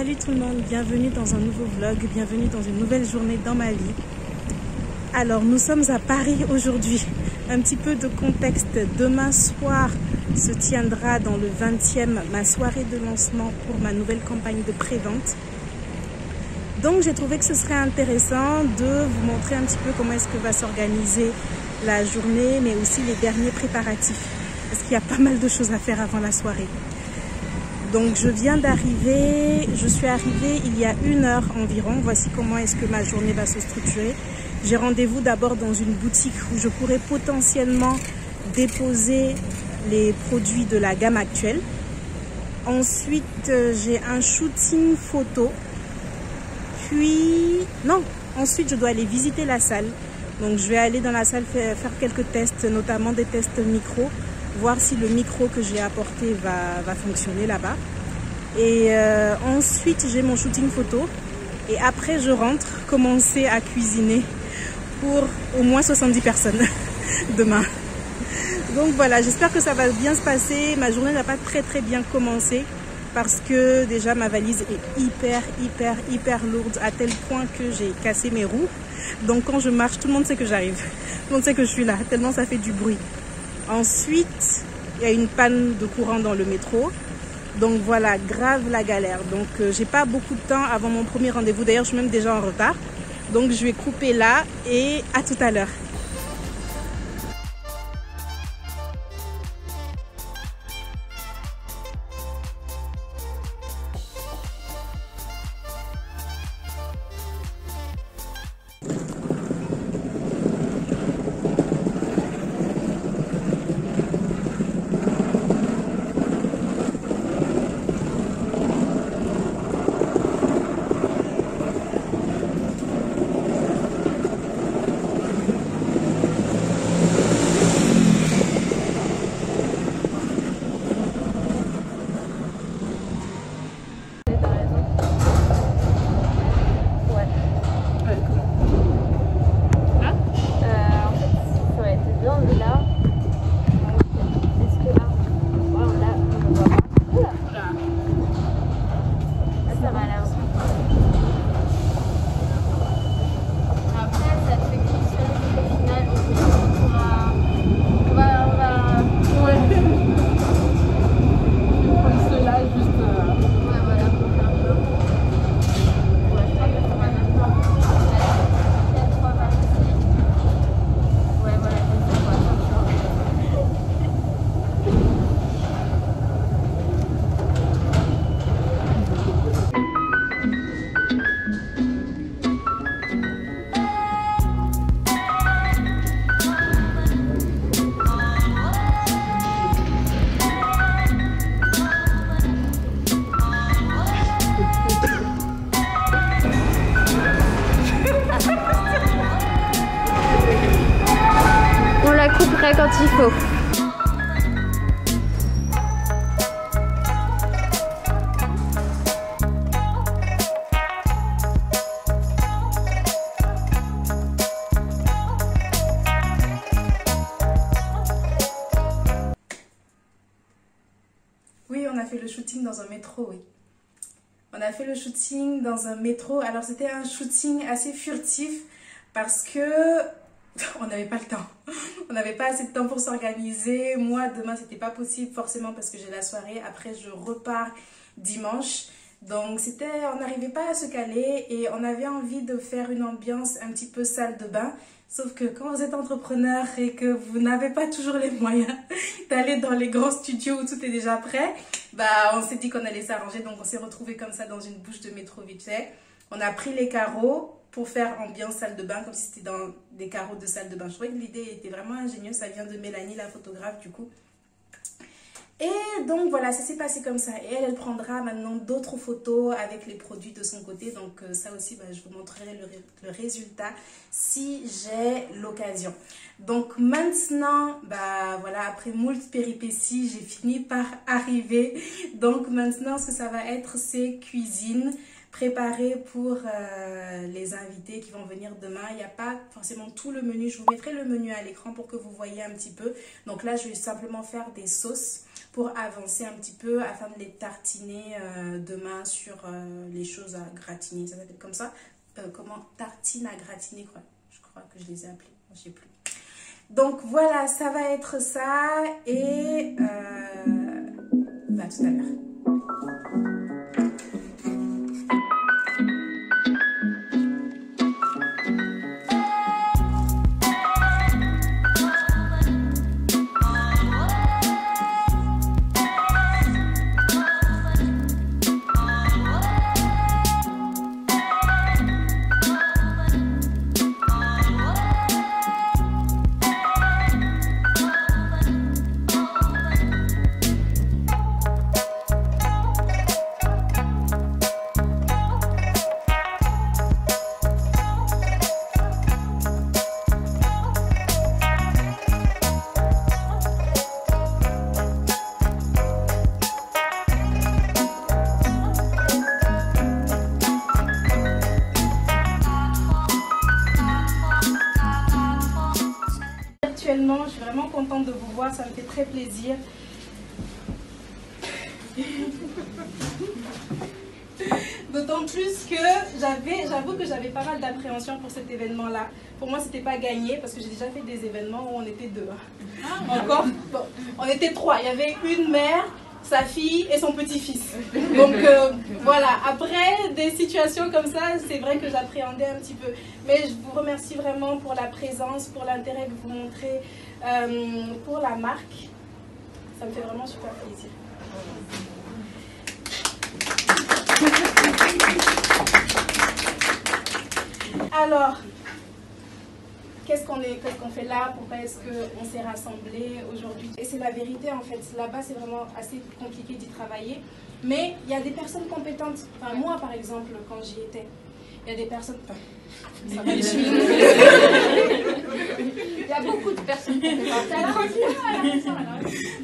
Salut tout le monde, bienvenue dans un nouveau vlog, bienvenue dans une nouvelle journée dans ma vie. Alors nous sommes à Paris aujourd'hui. Un petit peu de contexte, demain soir se tiendra dans le 20e ma soirée de lancement pour ma nouvelle campagne de pré-vente. Donc j'ai trouvé que ce serait intéressant de vous montrer un petit peu comment est-ce que va s'organiser la journée, mais aussi les derniers préparatifs. Parce qu'il y a pas mal de choses à faire avant la soirée. Donc je viens d'arriver, je suis arrivée il y a 1 heure environ. Voici comment est-ce que ma journée va se structurer. J'ai rendez-vous d'abord dans une boutique où je pourrais potentiellement déposer les produits de la gamme actuelle. Ensuite, j'ai un shooting photo. Ensuite je dois aller visiter la salle. Donc je vais aller dans la salle faire quelques tests, notamment des tests micro. Voir si le micro que j'ai apporté va fonctionner là-bas. Et ensuite, j'ai mon shooting photo. Et après, je rentre commencer à cuisiner pour au moins 70 personnes demain. Donc voilà, j'espère que ça va bien se passer. Ma journée n'a pas très bien commencé parce que déjà ma valise est hyper lourde à tel point que j'ai cassé mes roues. Donc quand je marche, tout le monde sait que j'arrive. Tout le monde sait que je suis là, tellement ça fait du bruit. Ensuite, il y a une panne de courant dans le métro. Donc voilà, grave la galère. Donc j'ai pas beaucoup de temps avant mon premier rendez-vous. D'ailleurs, je suis même déjà en retard. Donc je vais couper là et à tout à l'heure. Quand il faut. Oui, on a fait le shooting dans un métro, oui. On a fait le shooting dans un métro. Alors c'était un shooting assez furtif parce que on n'avait pas le temps. On n'avait pas assez de temps pour s'organiser. Moi, demain, c'était pas possible forcément parce que j'ai la soirée. Après, je repars dimanche. Donc, on n'arrivait pas à se caler et on avait envie de faire une ambiance un petit peu salle de bain. Sauf que quand vous êtes entrepreneur et que vous n'avez pas toujours les moyens d'aller dans les grands studios où tout est déjà prêt, bah, on s'est dit qu'on allait s'arranger. Donc, on s'est retrouvés comme ça dans une bouche de métro vite fait. On a pris les carreaux pour faire ambiance salle de bain, comme si c'était dans des carreaux de salle de bain. Je trouvais que l'idée était vraiment ingénieuse. Ça vient de Mélanie, la photographe, du coup. Et donc voilà, ça s'est passé comme ça. Et elle prendra maintenant d'autres photos avec les produits de son côté. Donc ça aussi, bah, je vous montrerai le résultat si j'ai l'occasion. Donc maintenant, bah voilà, après moult péripéties, j'ai fini par arriver. Donc maintenant, ce que ça va être, c'est cuisine. préparé pour les invités qui vont venir demain. Il n'y a pas forcément tout le menu. Je vous mettrai le menu à l'écran pour que vous voyez un petit peu. Donc là, je vais simplement faire des sauces pour avancer un petit peu afin de les tartiner demain sur les choses à gratiner. Ça s'appelle comme ça. Comment? Tartine à gratiner, quoi. Je crois que je les ai appelés. Je ne sais plus. Donc voilà, ça va être ça. Et à tout à l'heure. Je suis vraiment contente de vous voir, ça me fait très plaisir. D'autant plus que j'avoue que j'avais pas mal d'appréhension pour cet événement-là. Pour moi, c'était pas gagné parce que j'ai déjà fait des événements où on était deux. Encore, bon, on était trois. Il y avait une mère, sa fille et son petit-fils. Donc voilà, après des situations comme ça, c'est vrai que j'appréhendais un petit peu. Mais je vous remercie vraiment pour la présence, pour l'intérêt que vous montrez pour la marque. Ça me fait vraiment super plaisir. Alors, qu'est-ce qu'on fait là? Pourquoi est-ce qu'on s'est rassemblés aujourd'hui? Et c'est la vérité en fait. Là-bas, c'est vraiment assez compliqué d'y travailler. Mais il y a des personnes compétentes. Enfin, moi, par exemple, quand j'y étais, il y a des personnes... Il y a beaucoup de personnes compétentes.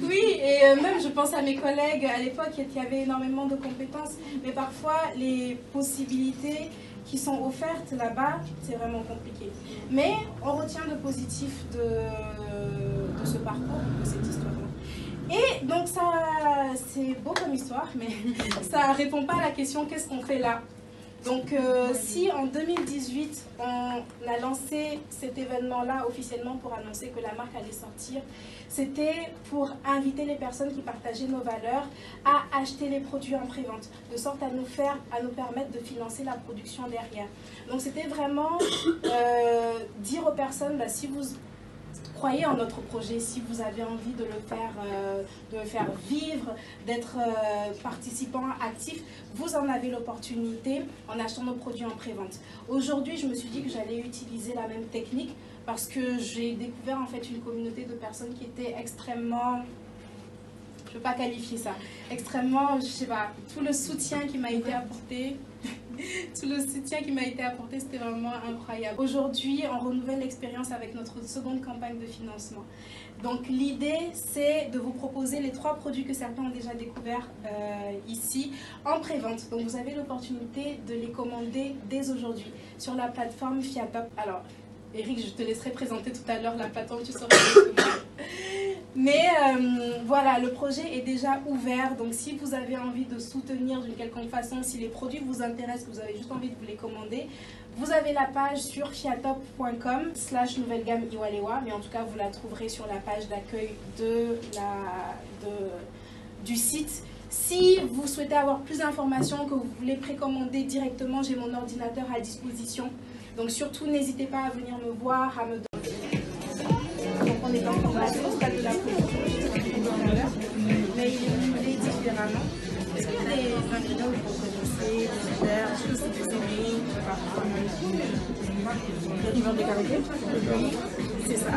Oui, et même je pense à mes collègues à l'époque qui avaient énormément de compétences. Mais parfois, les possibilités qui sont offertes là-bas, c'est vraiment compliqué. Mais on retient le positif de ce parcours, de cette histoire-là. Et donc ça, c'est beau comme histoire, mais ça ne répond pas à la question qu'est-ce qu'on fait là. Donc si en 2018, on a lancé cet événement-là officiellement pour annoncer que la marque allait sortir, c'était pour inviter les personnes qui partageaient nos valeurs à acheter les produits en pré-vente, de sorte à nous permettre de financer la production derrière. Donc c'était vraiment dire aux personnes, si vous croyez en notre projet, si vous avez envie de le faire vivre, d'être participant actif, vous en avez l'opportunité en achetant nos produits en pré-vente. Aujourd'hui, je me suis dit que j'allais utiliser la même technique parce que j'ai découvert en fait une communauté de personnes qui étaient extrêmement, je ne peux pas qualifier ça, extrêmement, je sais pas, tout le soutien qui m'a été apporté. Tout le soutien qui m'a été apporté, c'était vraiment incroyable. Aujourd'hui, on renouvelle l'expérience avec notre seconde campagne de financement. Donc l'idée, c'est de vous proposer les 3 produits que certains ont déjà découverts ici en pré-vente. Donc vous avez l'opportunité de les commander dès aujourd'hui sur la plateforme Fiatop. Alors, Eric, je te laisserai présenter tout à l'heure la plateforme, tu sauras. Mais voilà, le projet est déjà ouvert, donc si vous avez envie de soutenir d'une quelconque façon, si les produits vous intéressent, que vous avez juste envie de vous les commander, vous avez la page sur fiatop.com/nouvelle gamme Iwalewa, mais en tout cas vous la trouverez sur la page d'accueil du site. Si vous souhaitez avoir plus d'informations, que vous voulez précommander directement, j'ai mon ordinateur à disposition. Donc surtout n'hésitez pas à venir me voir, à me donner. Donc on est encore au stade de la production, mais il est moulé différemment. Est-ce qu'il y a des ingrédients que vous connaissez, des odeurs, est-ce que c'est des séries? Le river de karité? C'est ça.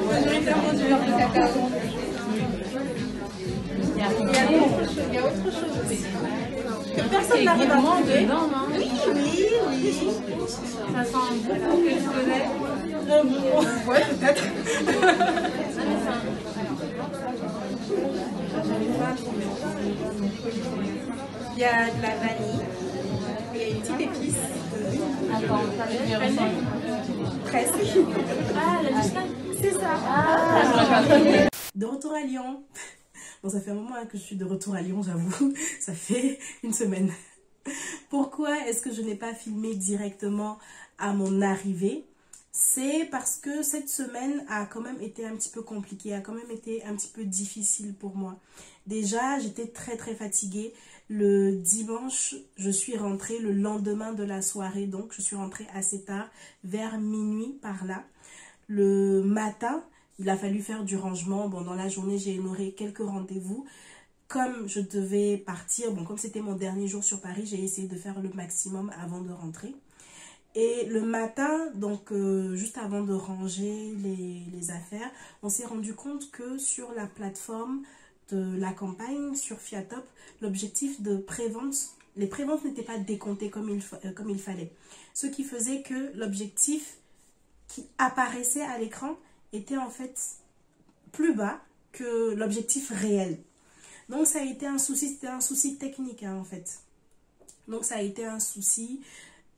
Majoritairement du beurre de cacao. Il y a autre chose aussi. Que personne n'arrive à trouver. Oui. Ça sent beaucoup que je connais. Ouais, peut-être. Il y a de la vanille. Il y a une petite épice. Attends, Presque. ah, la distingue. C'est ça. Ah, De retour à Lyon. Bon, ça fait un moment que je suis de retour à Lyon, j'avoue. Ça fait une semaine. Pourquoi est-ce que je n'ai pas filmé directement à mon arrivée? C'est parce que cette semaine a quand même été un petit peu compliquée, a quand même été un petit peu difficile pour moi. Déjà, j'étais très fatiguée. Le dimanche, je suis rentrée le lendemain de la soirée, donc je suis rentrée assez tard, vers minuit par là. Le matin, il a fallu faire du rangement. Bon, dans la journée, j'ai honoré quelques rendez-vous. Comme je devais partir, bon, comme c'était mon dernier jour sur Paris, j'ai essayé de faire le maximum avant de rentrer. Et le matin, donc juste avant de ranger les affaires, on s'est rendu compte que sur la plateforme de la campagne, sur Fiatop, l'objectif de prévente, les préventes n'étaient pas décomptées comme il fallait. Ce qui faisait que l'objectif qui apparaissait à l'écran était en fait plus bas que l'objectif réel. Donc ça a été un souci, c'était un souci technique hein, en fait. Donc ça a été un souci,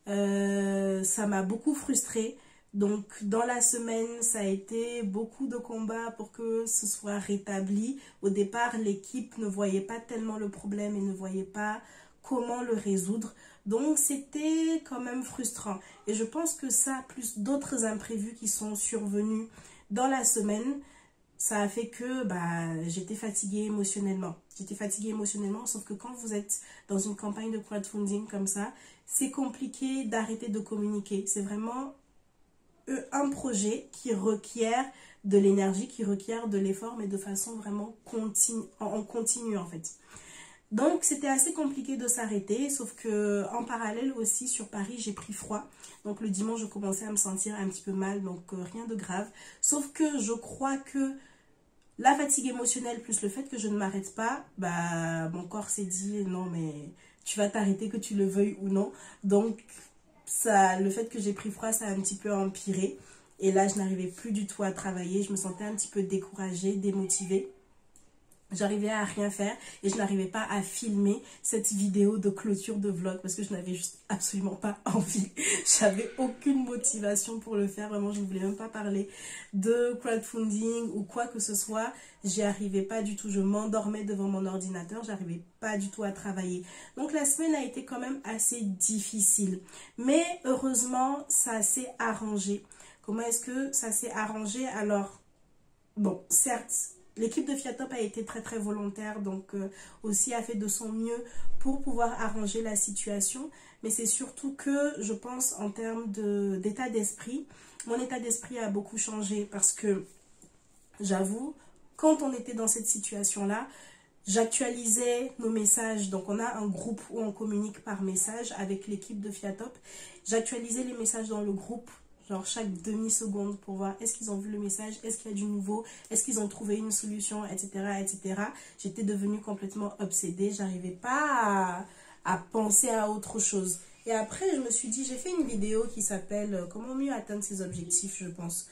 ça m'a beaucoup frustrée. Donc dans la semaine, ça a été beaucoup de combats pour que ce soit rétabli. Au départ, l'équipe ne voyait pas tellement le problème et ne voyait pas comment le résoudre. Donc c'était quand même frustrant. Et je pense que ça, plus d'autres imprévus qui sont survenus dans la semaine, ça a fait que j'étais fatiguée émotionnellement. J'étais fatiguée émotionnellement, sauf que quand vous êtes dans une campagne de crowdfunding comme ça, c'est compliqué d'arrêter de communiquer. C'est vraiment un projet qui requiert de l'énergie, qui requiert de l'effort, mais de façon vraiment en continu en fait. Donc c'était assez compliqué de s'arrêter, sauf que en parallèle aussi sur Paris j'ai pris froid. Donc le dimanche je commençais à me sentir un petit peu mal, donc rien de grave. Sauf que je crois que la fatigue émotionnelle plus le fait que je ne m'arrête pas, mon corps s'est dit non mais tu vas t'arrêter que tu le veuilles ou non. Donc ça, le fait que j'ai pris froid ça a un petit peu empiré. Et là je n'arrivais plus du tout à travailler, je me sentais un petit peu découragée, démotivée. J'arrivais à rien faire et je n'arrivais pas à filmer cette vidéo de clôture de vlog parce que je n'avais juste absolument pas envie. J'avais aucune motivation pour le faire. Vraiment, je ne voulais même pas parler de crowdfunding ou quoi que ce soit. J'y arrivais pas du tout. Je m'endormais devant mon ordinateur. J'arrivais pas du tout à travailler. Donc la semaine a été quand même assez difficile. Mais heureusement, ça s'est arrangé. Comment est-ce que ça s'est arrangé? Alors, bon, certes, l'équipe de Fiatop a été très volontaire, donc aussi a fait de son mieux pour pouvoir arranger la situation. Mais c'est surtout que je pense en termes d'état d'esprit, mon état d'esprit a beaucoup changé parce que j'avoue, quand on était dans cette situation-là, j'actualisais nos messages. Donc on a un groupe où on communique par message avec l'équipe de Fiatop. J'actualisais les messages dans le groupe genre chaque demi-seconde pour voir est-ce qu'ils ont vu le message, est-ce qu'il y a du nouveau, est-ce qu'ils ont trouvé une solution, etc. etc. J'étais devenue complètement obsédée, j'arrivais pas à penser à autre chose. Et après, je me suis dit, j'ai fait une vidéo qui s'appelle « Comment mieux atteindre ses objectifs », je pense.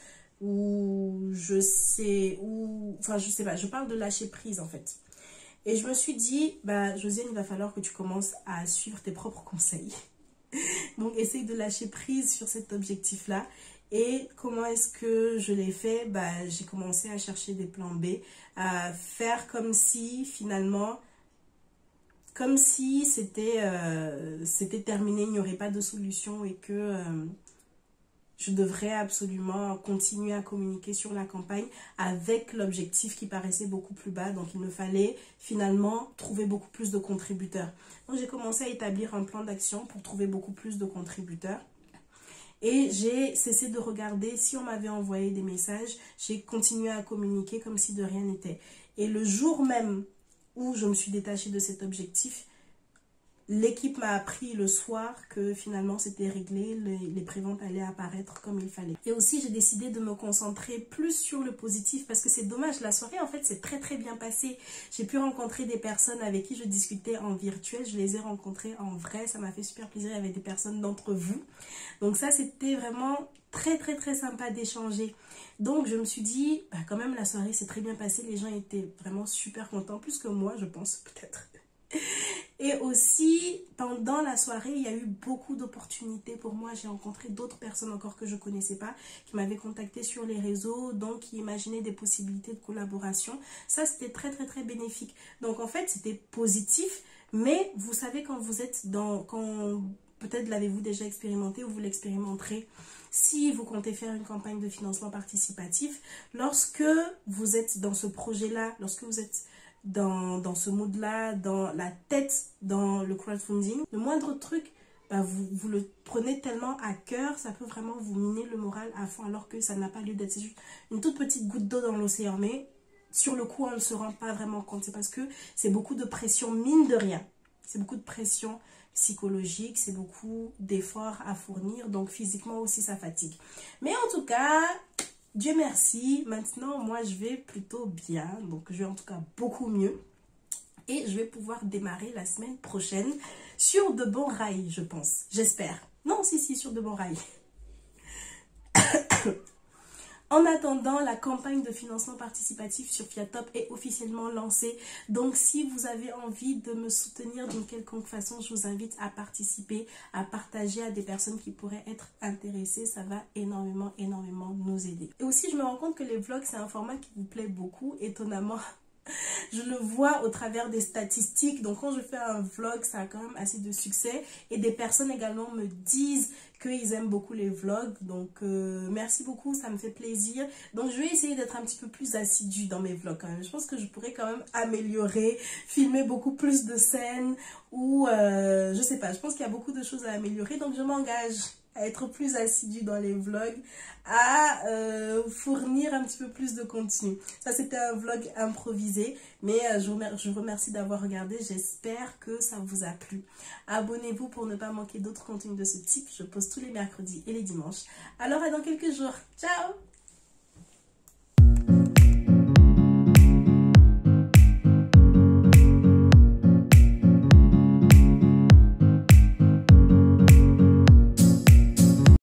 Enfin je sais pas, je parle de lâcher prise en fait. Et je me suis dit, Josiane, il va falloir que tu commences à suivre tes propres conseils. Donc essaye de lâcher prise sur cet objectif là. Et comment est-ce que je l'ai fait? J'ai commencé à chercher des plans B, à faire comme si finalement, comme si c'était terminé, il n'y aurait pas de solution et que je devrais absolument continuer à communiquer sur la campagne avec l'objectif qui paraissait beaucoup plus bas. Donc il me fallait finalement trouver beaucoup plus de contributeurs. Donc j'ai commencé à établir un plan d'action pour trouver beaucoup plus de contributeurs. Et j'ai cessé de regarder si on m'avait envoyé des messages. J'ai continué à communiquer comme si de rien n'était. Et le jour même où je me suis détachée de cet objectif, l'équipe m'a appris le soir que finalement c'était réglé, les préventes allaient apparaître comme il fallait. Et aussi j'ai décidé de me concentrer plus sur le positif parce que c'est dommage, la soirée en fait c'est très bien passé. J'ai pu rencontrer des personnes avec qui je discutais en virtuel, je les ai rencontrées en vrai, ça m'a fait super plaisir, il y avait des personnes d'entre vous. Donc ça c'était vraiment très très très sympa d'échanger. Donc je me suis dit, bah, quand même la soirée s'est très bien passée, les gens étaient vraiment super contents, plus que moi je pense peut-être. Et aussi, pendant la soirée, il y a eu beaucoup d'opportunités pour moi. J'ai rencontré d'autres personnes encore que je ne connaissais pas, qui m'avaient contacté sur les réseaux, donc qui imaginaient des possibilités de collaboration. Ça, c'était très, très, très bénéfique. Donc, en fait, c'était positif. Mais vous savez, quand vous êtes peut-être l'avez-vous déjà expérimenté ou vous l'expérimenterez, si vous comptez faire une campagne de financement participatif, lorsque vous êtes dans ce projet-là, lorsque vous êtes dans ce mood-là, dans la tête, dans le crowdfunding, le moindre truc, bah, vous le prenez tellement à cœur, ça peut vraiment vous miner le moral à fond, alors que ça n'a pas lieu d'être. C'est juste une toute petite goutte d'eau dans l'océan, mais sur le coup, on ne se rend pas vraiment compte. C'est parce que c'est beaucoup de pression, mine de rien. C'est beaucoup de pression psychologique, c'est beaucoup d'efforts à fournir, donc physiquement aussi, ça fatigue. Mais en tout cas, Dieu merci, maintenant moi je vais plutôt bien, donc je vais en tout cas beaucoup mieux et je vais pouvoir démarrer la semaine prochaine sur de bons rails, je pense, j'espère. Non, si, sur de bons rails. En attendant, la campagne de financement participatif sur Fiatop est officiellement lancée. Donc, si vous avez envie de me soutenir d'une quelconque façon, je vous invite à participer, à partager à des personnes qui pourraient être intéressées. Ça va énormément, énormément nous aider. Et aussi, je me rends compte que les vlogs, c'est un format qui vous plaît beaucoup, étonnamment. Je le vois au travers des statistiques. Donc quand je fais un vlog, ça a quand même assez de succès. Et des personnes également me disent qu'ils aiment beaucoup les vlogs. Donc merci beaucoup, ça me fait plaisir. Donc je vais essayer d'être un petit peu plus assidue dans mes vlogs quand même. Je pense que je pourrais quand même améliorer, filmer beaucoup plus de scènes. Ou je sais pas, je pense qu'il y a beaucoup de choses à améliorer. Donc je m'engage à être plus assidue dans les vlogs, à fournir un petit peu plus de contenu. Ça, c'était un vlog improvisé, mais je vous remercie d'avoir regardé. J'espère que ça vous a plu. Abonnez-vous pour ne pas manquer d'autres contenus de ce type. Je poste tous les mercredis et les dimanches. Alors, à dans quelques jours. Ciao!